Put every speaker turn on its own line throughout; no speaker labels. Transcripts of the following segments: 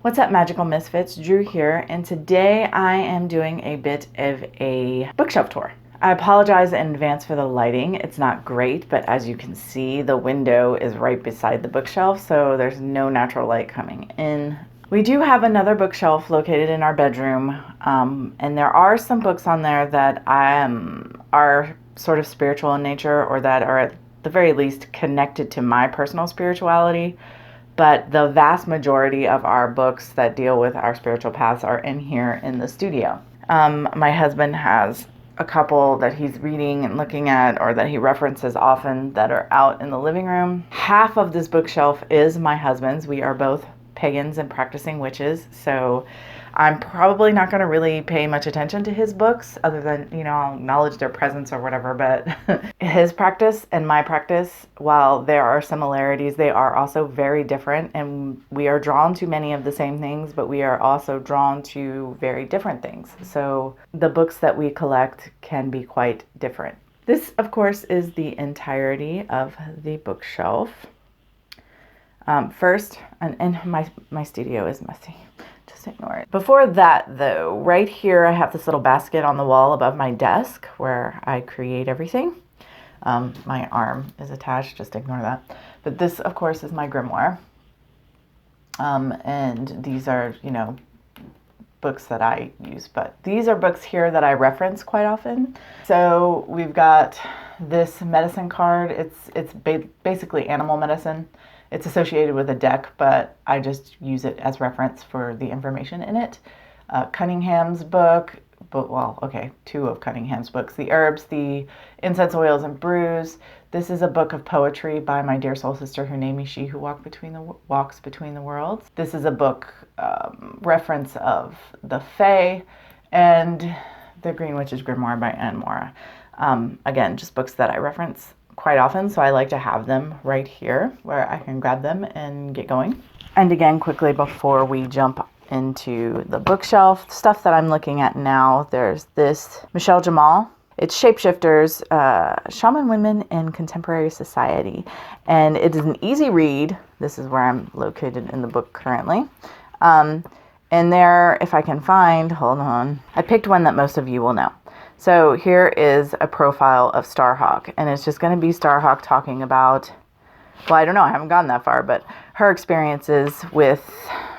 What's up, Magical Misfits? Drew here, and today I am doing a bit of a bookshelf tour. I apologize in advance for the lighting. It's not great, but as you can see, the window is right beside the bookshelf, so there's no natural light coming in. We do have another bookshelf located in our bedroom, and there are some books on there that are sort of spiritual in nature, or that are at the very least connected to my personal spirituality. But the vast majority of our books that deal with our spiritual paths are in here in the studio. My husband has a couple that he's reading and looking at, or that he references often, that are out in the living room. Half of this bookshelf is my husband's. We are both pagans and practicing witches, so I'm probably not going to really pay much attention to his books, other than, I'll acknowledge their presence or whatever. But his practice and my practice, while there are similarities, they are also very different. And we are drawn to many of the same things, but we are also drawn to very different things. So the books that we collect can be quite different. This, of course, is the entirety of the bookshelf. First, and my studio is messy. Just ignore it. Before that, though, right here I have this little basket on the wall above my desk where I create everything. My arm is attached, just ignore that. But this, of course, is my grimoire. And these are, books that I use. But these are books here that I reference quite often. So we've got this medicine card. It's basically animal medicine. It's associated with a deck, but I just use it as reference for the information in it. Cunningham's book, two of Cunningham's books. The Herbs, the Incense, Oils, and Brews. This is a book of poetry by my dear soul sister, who named me She Who Walks Between the Worlds. This is a book reference of the Fae, and The Green Witch's Grimoire by Anne Mora. Again, just books that I reference quite often, so I like to have them right here where I can grab them and get going. And again, quickly before we jump into the bookshelf, stuff that I'm looking at now, there's this Michelle Jamal. It's Shapeshifters, Shaman Women in Contemporary Society. And it is an easy read. This is where I'm located in the book currently. And there, if I can find, hold on, I picked one that most of you will know. So here is a profile of Starhawk, and it's just going to be Starhawk talking about, well, I don't know, I haven't gotten that far, but her experiences with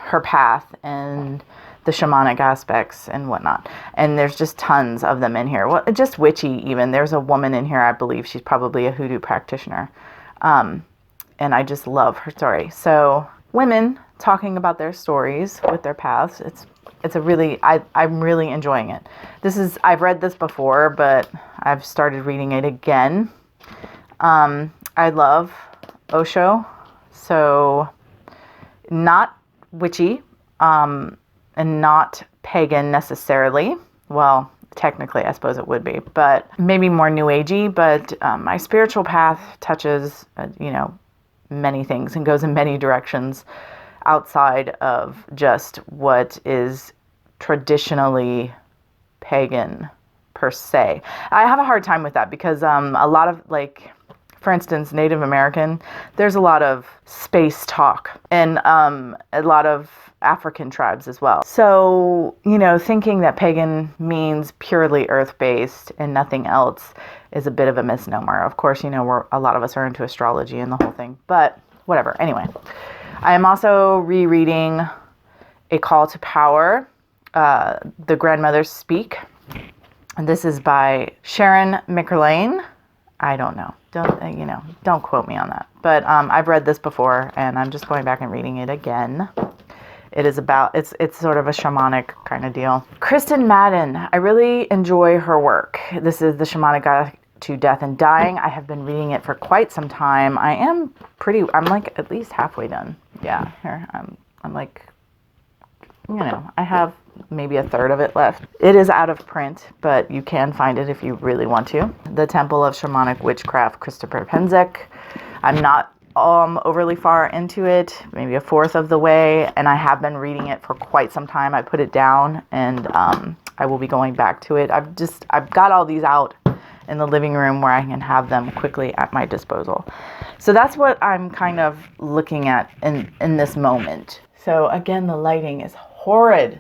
her path and the shamanic aspects and whatnot. And there's just tons of them in here. Well, just witchy even. There's a woman in here, I believe she's probably a hoodoo practitioner. And I just love her story. So women talking about their stories with their paths. I'm really enjoying it. I've read this before, but I've started reading it again. I love Osho, so not witchy, and not pagan necessarily. Well, technically, I suppose it would be, but maybe more new agey. But my spiritual path touches, many things and goes in many directions outside of just what is traditionally pagan per se. I have a hard time with that because a lot of, for instance, Native American, there's a lot of space talk, and a lot of African tribes as well. So, thinking that pagan means purely earth-based and nothing else is a bit of a misnomer. Of course, a lot of us are into astrology and the whole thing, but whatever. Anyway, I am also rereading A Call to Power, The Grandmothers Speak. And this is by Sharon McLean. I don't know. Don't quote me on that. But I've read this before, and I'm just going back and reading it again. It is about, it's sort of a shamanic kind of deal. Kristen Madden, I really enjoy her work. This is The Shamanic Guide to Death and Dying. I have been reading it for quite some time. I'm like at least halfway done. Yeah, here, I'm like, I have maybe a third of it left. It is out of print, but you can find it if you really want to. The Temple of Shamanic Witchcraft, Christopher Penczak. I'm not overly far into it, maybe a fourth of the way, and I have been reading it for quite some time. I put it down, and I will be going back to it. I've got all these out in the living room where I can have them quickly at my disposal. So that's what I'm kind of looking at in this moment. So again, the lighting is horrid.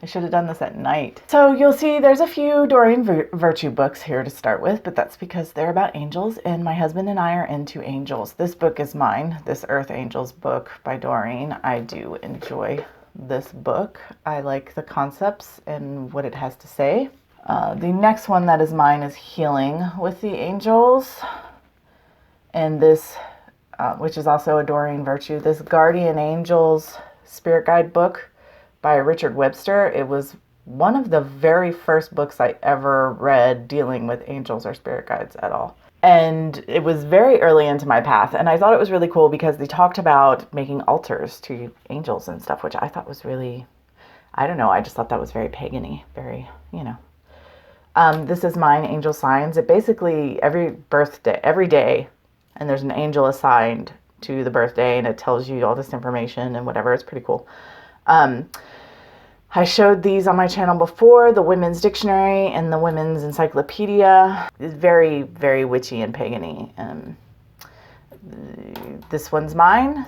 I should have done this at night. So you'll see there's a few Doreen Virtue books here to start with, but that's because they're about angels, and my husband and I are into angels. This book is mine, this Earth Angels book by Doreen. I do enjoy this book. I like the concepts and what it has to say. The next one that is mine is Healing with the Angels, and this, which is also a Doreen Virtue, this Guardian Angels Spirit Guide book by Richard Webster. It was one of the very first books I ever read dealing with angels or spirit guides at all. And it was very early into my path. And I thought it was really cool because they talked about making altars to angels and stuff, which I thought was really, I don't know, I just thought that was very pagan-y, very, you know. This is mine, Angel Signs. It basically, every day, and there's an angel assigned to the birthday, and it tells you all this information and whatever. It's pretty cool. I showed these on my channel before, the Women's Dictionary and the Women's Encyclopedia. It's very, very witchy and pagan-y. This one's mine,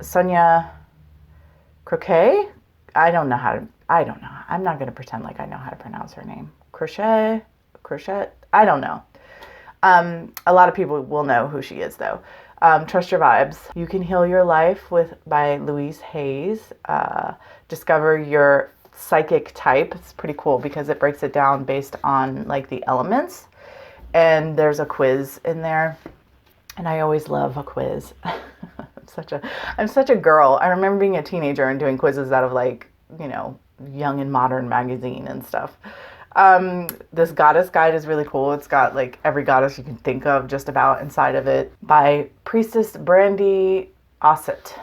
Sonia Croquet. I don't know. I'm not going to pretend like I know how to pronounce her name. Crochet? I don't know. A lot of people will know who she is, though. Trust Your Vibes. You Can Heal Your Life by Louise Hayes. Discover Your Psychic Type. It's pretty cool because it breaks it down based on like the elements. And there's a quiz in there. And I always love a quiz. I'm such a girl. I remember being a teenager and doing quizzes out of like, you know, Young and Modern magazine and stuff. This Goddess Guide is really cool. It's got like every goddess you can think of just about inside of it by Priestess Brandy Ossett.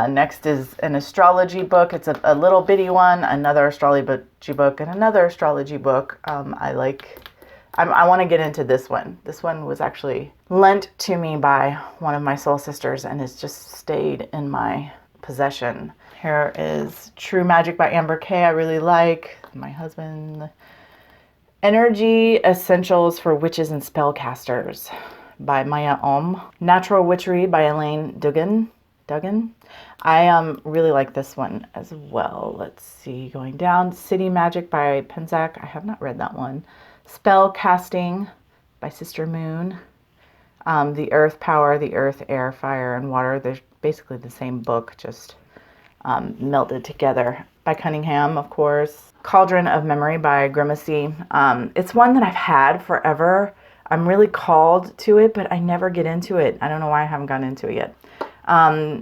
Next is an astrology book. It's a little bitty one, another astrology book, and another astrology book. I want to get into this one. This one was actually lent to me by one of my soul sisters and has just stayed in my possession. Here is True Magic by Amber Kay. I really like. My husband. Energy Essentials for Witches and Spellcasters by Maya Om. Natural Witchery by Elaine Duggan. I really like this one as well. Let's see, going down. City Magic by Penzak. I have not read that one. Spell Casting by Sister Moon. The Earth Power, the Earth, Air, Fire, and Water. They're basically the same book, just melded together. By Cunningham, of course. Cauldron of Memory by Grimacy. It's one that I've had forever. I'm really called to it, but I never get into it. I don't know why I haven't gotten into it yet.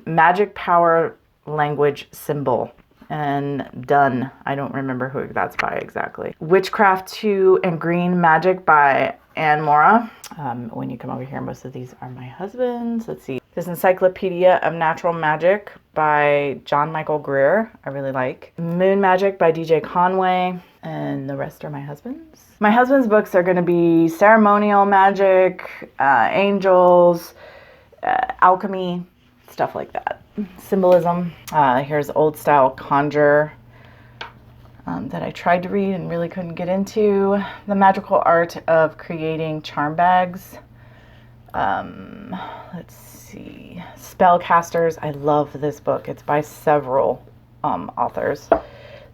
Magic Power Language Symbol and Done. I don't remember who that's by exactly. Witchcraft 2 and Green Magic by Anne Mora. When you come over here, most of these are my husband's. Let's see. This Encyclopedia of Natural Magic by John Michael Greer. I really like. Moon Magic by DJ Conway. And the rest are my husband's. My husband's books are going to be ceremonial magic, angels, alchemy, stuff like that. Symbolism. Here's Old Style Conjure that I tried to read and really couldn't get into. The Magical Art of Creating Charm Bags. Let's see. Spellcasters. I love this book. It's by several authors.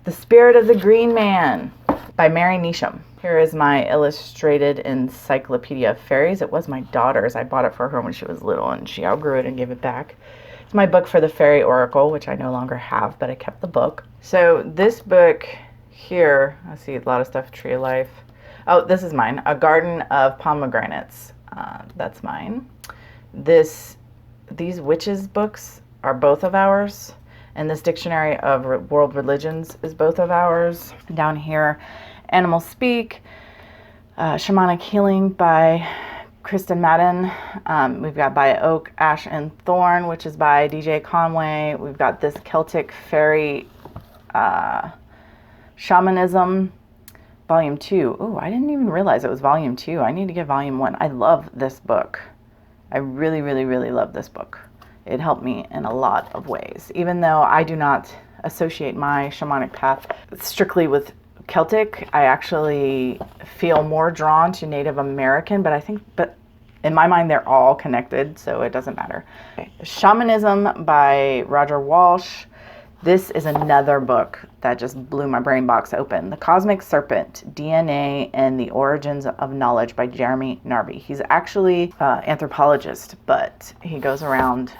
The Spirit of the Green Man by Mary Neesham. Here is my illustrated Encyclopedia of Fairies. It was my daughter's. I bought it for her when she was little and she outgrew it and gave it back. It's my book for the Fairy Oracle, which I no longer have, but I kept the book. So this book here, I see a lot of stuff, Tree of Life. Oh, this is mine. A Garden of Pomegranates. That's mine. These witches books are both of ours. And this Dictionary of World Religions is both of ours. Down here, Animal Speak, Shamanic Healing by Kristen Madden. We've got By Oak, Ash, and Thorn, which is by DJ Conway. We've got this Celtic Fairy Shamanism, Volume 2. Oh, I didn't even realize it was Volume 2. I need to get Volume 1. I love this book. I really, really, really love this book. It helped me in a lot of ways, even though I do not associate my shamanic path strictly with Celtic. I actually feel more drawn to Native American, but In my mind, they're all connected, so it doesn't matter. Okay. Shamanism by Roger Walsh. This is another book that just blew my brain box open. The Cosmic Serpent, DNA and the Origins of Knowledge by Jeremy Narby. He's actually an anthropologist, but he goes around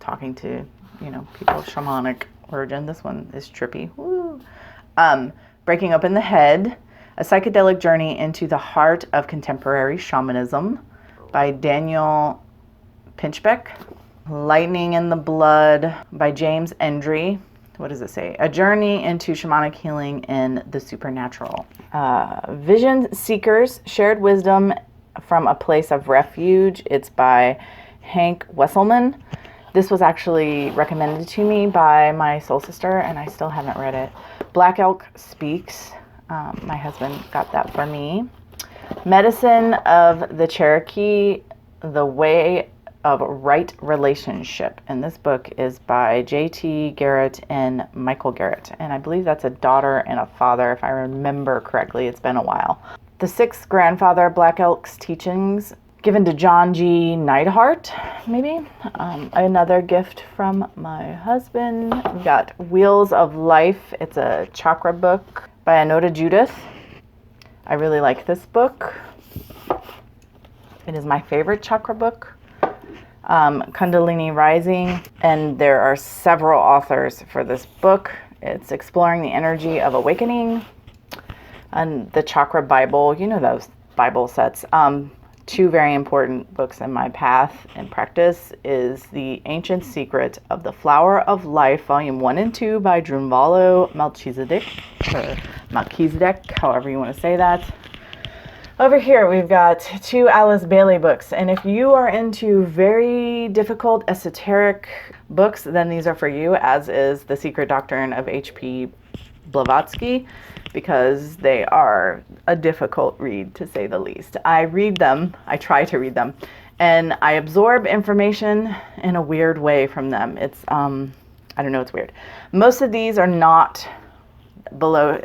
talking to, people of shamanic origin. This one is trippy. Woo. Breaking Open the Head, A Psychedelic Journey into the Heart of Contemporary Shamanism by Daniel Pinchbeck. Lightning in the Blood by James Endry. What does it say? A Journey into Shamanic Healing in the Supernatural. Vision Seekers, Shared Wisdom from a Place of Refuge. It's by Hank Wesselman. This was actually recommended to me by my soul sister, and I still haven't read it. Black Elk Speaks. My husband got that for me. Medicine of the Cherokee, The Way of Right Relationship. And this book is by J.T. Garrett and Michael Garrett. And I believe that's a daughter and a father, if I remember correctly. It's been a while. The Sixth Grandfather, Black Elk's Teachings, given to John G. Neidhart, maybe. Another gift from my husband. We've got Wheels of Life. It's a chakra book by Anota Judith. I really like this book. It is my favorite chakra book. Kundalini Rising, and there are several authors for this book. It's exploring the energy of awakening, and the Chakra Bible, those Bible sets. Two very important books in my path and practice is The Ancient Secret of the Flower of Life, Volume 1 and 2 by Drunvalo Melchizedek, or Melchizedek, however you want to say that. Over here, we've got two Alice Bailey books, and if you are into very difficult esoteric books, then these are for you, as is The Secret Doctrine of H.P. Blavatsky, because they are a difficult read, to say the least. I try to read them, and I absorb information in a weird way from them. It's, it's weird. Most of these are not, below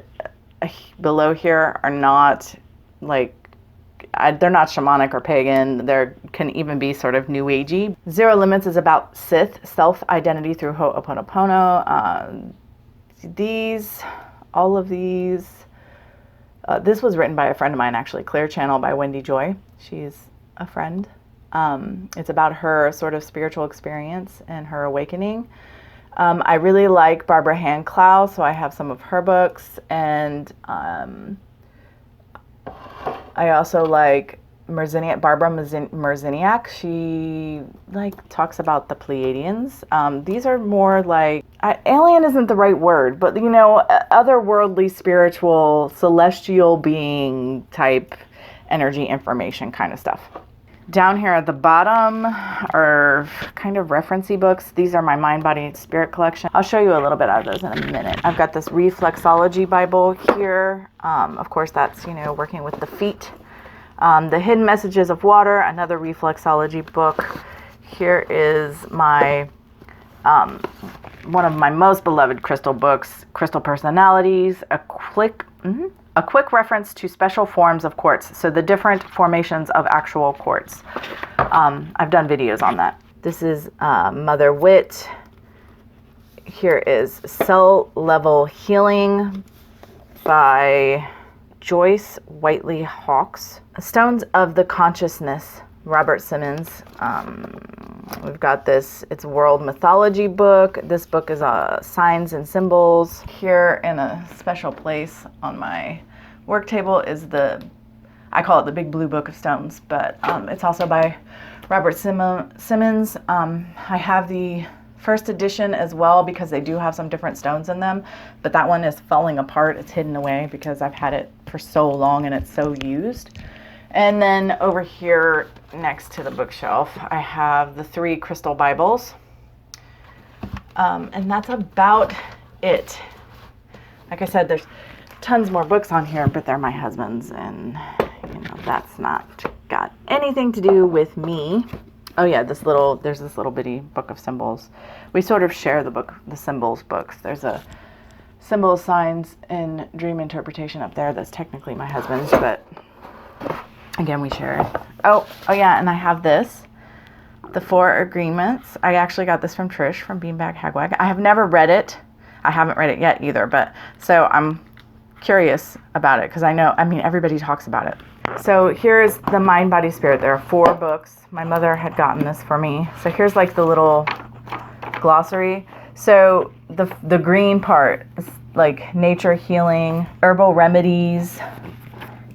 here are not, they're not shamanic or pagan. They can even be sort of new agey. Zero Limits is about Sith, self-identity through Ho'oponopono. All of these, this was written by a friend of mine, actually, Clear Channel by Wendy Joy. She's a friend. It's about her sort of spiritual experience and her awakening. I really like Barbara Handclough, so I have some of her books, and I also like Barbara Merziniak. She talks about the Pleiadians. These are more alien isn't the right word, but otherworldly, spiritual, celestial being type energy information kind of stuff. Down here at the bottom are kind of referencey books. These are my Mind, Body, Spirit collection. I'll show you a little bit of those in a minute. I've got this Reflexology Bible here. Of course, that's, working with the feet. The Hidden Messages of Water, another Reflexology book. Here is my one of my most beloved crystal books, Crystal Personalities, a quick reference to special forms of quartz, so the different formations of actual quartz. I've done videos on that. This is Mother Wit. Here is Cell Level Healing by Joyce Whiteley Hawkes. Stones of the Consciousness, Robert Simmons. We've got this, it's a world mythology book. This book is Signs and Symbols. Here in a special place on my work table is I call it the Big Blue Book of Stones, but it's also by Robert Simmons. I have the first edition as well because they do have some different stones in them, but that one is falling apart. It's hidden away because I've had it for so long and it's so used. And then over here next to the bookshelf, I have the 3 crystal Bibles. And that's about it. Like I said, there's tons more books on here, but they're my husband's, and that's not got anything to do with me. Oh yeah, there's this little bitty book of symbols. We sort of share the symbols books. There's a symbol, signs, and dream interpretation up there that's technically my husband's, but again, we share it. Oh yeah, and I have this. The 4 Agreements. I actually got this from Trish from Beanbag Hagwag. I have never read it. I haven't read it yet either, but so I'm curious about it because I mean, everybody talks about it. So here's the Mind, Body, Spirit. There are 4 books. My mother had gotten this for me. So here's like the little glossary. So the green part is like nature, healing, herbal remedies.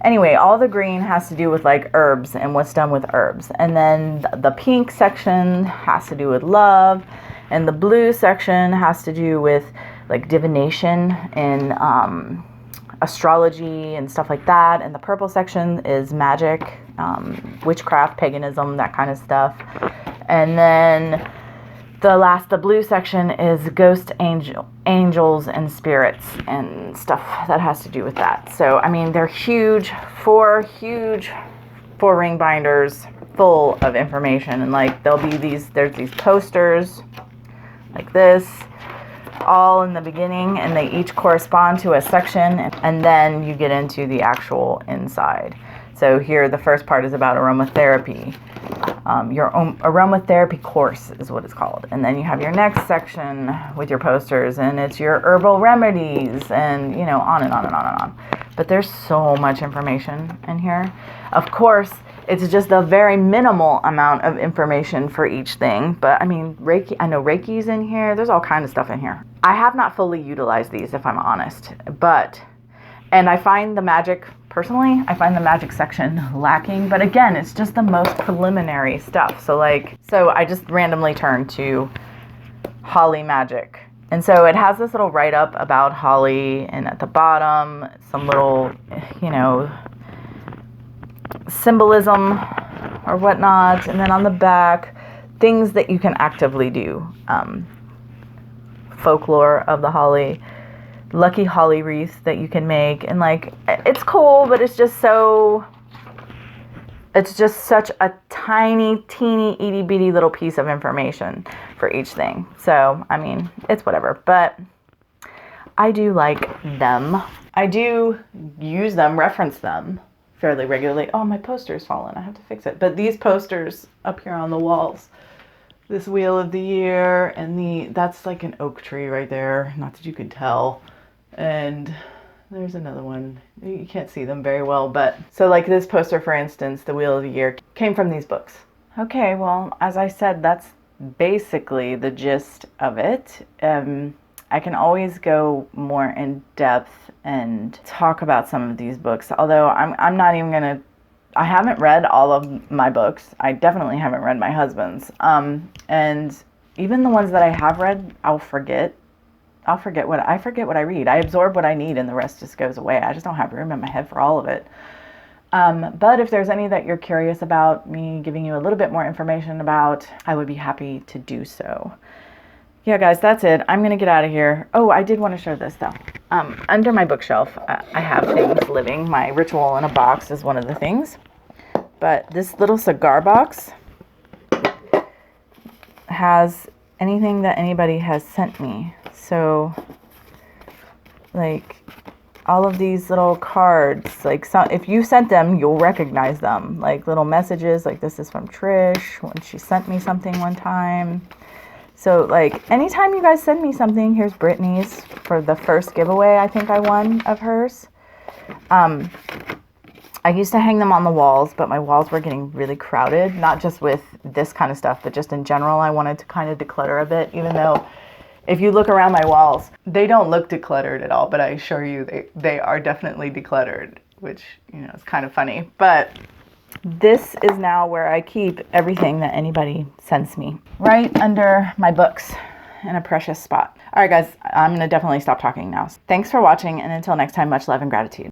Anyway, all the green has to do with like herbs and what's done with herbs. And then the pink section has to do with love. And the blue section has to do with like divination and astrology and stuff like that. And the purple section is magic, witchcraft, paganism, that kind of stuff. And then the blue section is ghost angels and spirits and stuff that has to do with that. So, I mean, they're huge 4-ring binders full of information. And like, there's these posters like this, all in the beginning, and they each correspond to a section, and then you get into the actual inside. So here, the first part is about aromatherapy. Your aromatherapy course is what it's called. And then you have your next section with your posters, and it's your herbal remedies, and on and on and on and on. But there's so much information in here. Of course, it's just a very minimal amount of information for each thing. But I mean, Reiki, I know Reiki's in here. There's all kinds of stuff in here. I have not fully utilized these, if I'm honest. And I find the magic, personally, I find the magic section lacking. But again, it's just the most preliminary stuff. So I just randomly turned to Holly Magic. And so it has this little write-up about Holly, and at the bottom, some little, symbolism or whatnot. And then on the back, things that you can actively do. Folklore of the holly. Lucky holly wreath that you can make, and it's cool, but it's just such a tiny, teeny, itty bitty little piece of information for each thing. So, I mean, it's whatever, but I do like them. I do use them, reference them fairly regularly. Oh, my poster's fallen. I have to fix it. But these posters up here on the walls, this Wheel of the Year, and that's like an oak tree right there. Not that you can tell. And there's another one. You can't see them very well, but so like this poster, for instance, the Wheel of the Year came from these books. Okay, well, as I said, that's basically the gist of it. I can always go more in depth and talk about some of these books, although I'm not even gonna. I haven't read all of my books. I definitely haven't read my husband's. And even the ones that I have read, I forget what I read. I absorb what I need, and the rest just goes away. I just don't have room in my head for all of it. But if there's any that you're curious about me giving you a little bit more information about, I would be happy to do so. Yeah, guys, that's it. I'm going to get out of here. Oh, I did want to show this, though. Under my bookshelf, I have things living. My Ritual in a Box is one of the things. But this little cigar box has anything that anybody has sent me. So, all of these little cards, if you sent them, you'll recognize them. Like little messages, like this is from Trish when she sent me something one time. So, anytime you guys send me something, here's Brittany's for the first giveaway I think I won of hers. I used to hang them on the walls, but my walls were getting really crowded, not just with this kind of stuff, but just in general. I wanted to kind of declutter a bit, even though if you look around my walls, they don't look decluttered at all, but I assure you they are definitely decluttered, which, is kind of funny. But this is now where I keep everything that anybody sends me, right under my books in a precious spot. All right, guys, I'm going to definitely stop talking now. Thanks for watching, and until next time, much love and gratitude.